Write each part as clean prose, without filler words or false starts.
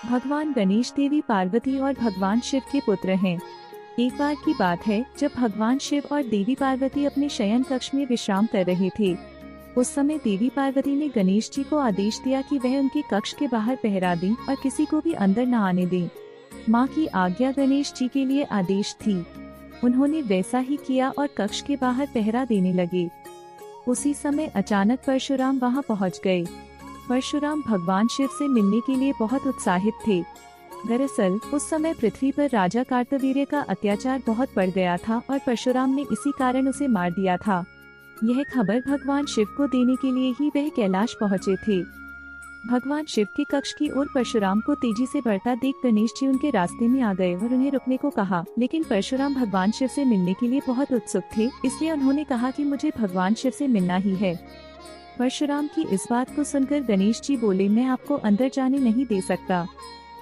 भगवान गणेश देवी पार्वती और भगवान शिव के पुत्र हैं। एक बार की बात है जब भगवान शिव और देवी पार्वती अपने शयन कक्ष में विश्राम कर रहे थे। उस समय देवी पार्वती ने गणेश जी को आदेश दिया कि वह उनके कक्ष के बाहर पहरा दें और किसी को भी अंदर न आने दें। माँ की आज्ञा गणेश जी के लिए आदेश थी। उन्होंने वैसा ही किया और कक्ष के बाहर पहरा देने लगे। उसी समय अचानक परशुराम वहां पहुंच गए। परशुराम भगवान शिव से मिलने के लिए बहुत उत्साहित थे। दरअसल उस समय पृथ्वी पर राजा कार्तवीर्य का अत्याचार बहुत बढ़ गया था और परशुराम ने इसी कारण उसे मार दिया था। यह खबर भगवान शिव को देने के लिए ही वह कैलाश पहुँचे थे। भगवान शिव के कक्ष की ओर परशुराम को तेजी से बढ़ता देख गणेश जी उनके रास्ते में आ गए और उन्हें रुकने को कहा, लेकिन परशुराम भगवान शिव से मिलने के लिए बहुत उत्सुक थे, इसलिए उन्होंने कहा कि मुझे भगवान शिव से मिलना ही है। परशुराम की इस बात को सुनकर गणेश जी बोले, मैं आपको अंदर जाने नहीं दे सकता।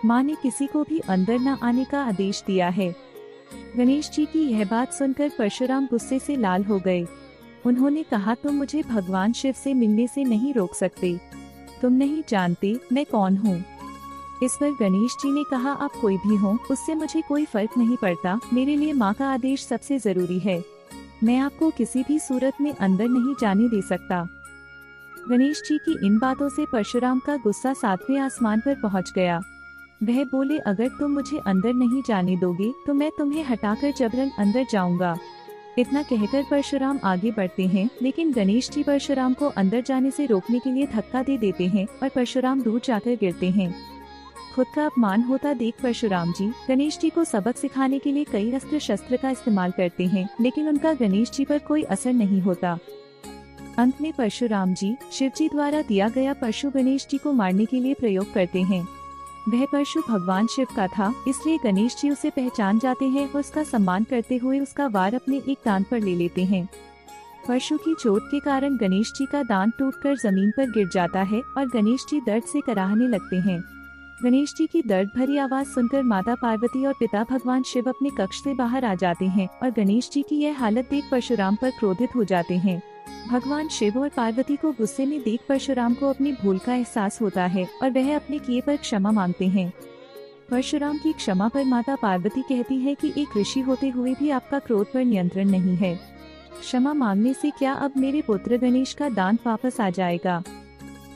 माँ ने किसी को भी अंदर न आने का आदेश दिया है। गणेश जी की यह बात सुनकर परशुराम गुस्से से लाल हो गए। उन्होंने कहा, तुम मुझे भगवान शिव से मिलने से नहीं रोक सकते। तुम नहीं जानते मैं कौन हूँ। इस पर गणेश जी ने कहा, आप कोई भी हो उससे मुझे कोई फर्क नहीं पड़ता। मेरे लिए माँ का आदेश सबसे जरूरी है। मैं आपको किसी भी सूरत में अंदर नहीं जाने दे सकता। गणेश जी की इन बातों से परशुराम का गुस्सा 7वें आसमान पर पहुंच गया। वह बोले, अगर तुम मुझे अंदर नहीं जाने दोगे तो मैं तुम्हें हटाकर जबरन अंदर जाऊंगा। इतना कहकर परशुराम आगे बढ़ते हैं, लेकिन गणेश जी परशुराम को अंदर जाने से रोकने के लिए धक्का दे देते हैं और परशुराम दूर जाकर गिरते हैं। खुद का अपमान होता देख परशुराम जी गणेश जी को सबक सिखाने के लिए कई अस्त्र शस्त्र का इस्तेमाल करते हैं, लेकिन उनका गणेश जी पर कोई असर नहीं होता। अंत में परशुराम जी शिव जी द्वारा दिया गया परशु गणेश जी को मारने के लिए प्रयोग करते हैं। वह परशु भगवान शिव का था, इसलिए गणेश जी उसे पहचान जाते हैं और उसका सम्मान करते हुए उसका वार अपने एक दांत पर ले लेते हैं। परशु की चोट के कारण गणेश जी का दांत टूटकर जमीन पर गिर जाता है और गणेश जी दर्द से कराहने लगते हैं। गणेश जी की दर्द भरी आवाज सुनकर माता पार्वती और पिता भगवान शिव अपने कक्ष से बाहर आ जाते हैं और गणेश जी की यह हालत देख परशुराम पर क्रोधित हो जाते हैं। भगवान शिव और पार्वती को गुस्से में देख परशुराम को अपनी भूल का एहसास होता है और वह अपने किए पर क्षमा मांगते हैं। परशुराम की क्षमा पर माता पार्वती कहती है कि एक ऋषि होते हुए भी आपका क्रोध पर नियंत्रण नहीं है। क्षमा मांगने से क्या अब मेरे पुत्र गणेश का दांत वापस आ जाएगा।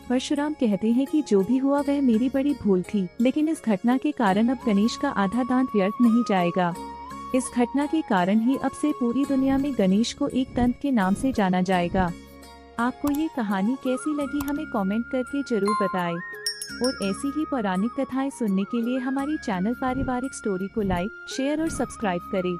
परशुराम कहते हैं कि जो भी हुआ वह मेरी बड़ी भूल थी, लेकिन इस घटना के कारण अब गणेश का आधा दांत व्यर्थ नहीं जाएगा। इस घटना के कारण ही अब से पूरी दुनिया में गणेश को एक दंत के नाम से जाना जाएगा। आपको ये कहानी कैसी लगी हमें कमेंट करके जरूर बताएं। और ऐसी ही पौराणिक कथाएं सुनने के लिए हमारी चैनल पारिवारिक स्टोरी को लाइक, शेयर और सब्सक्राइब करें।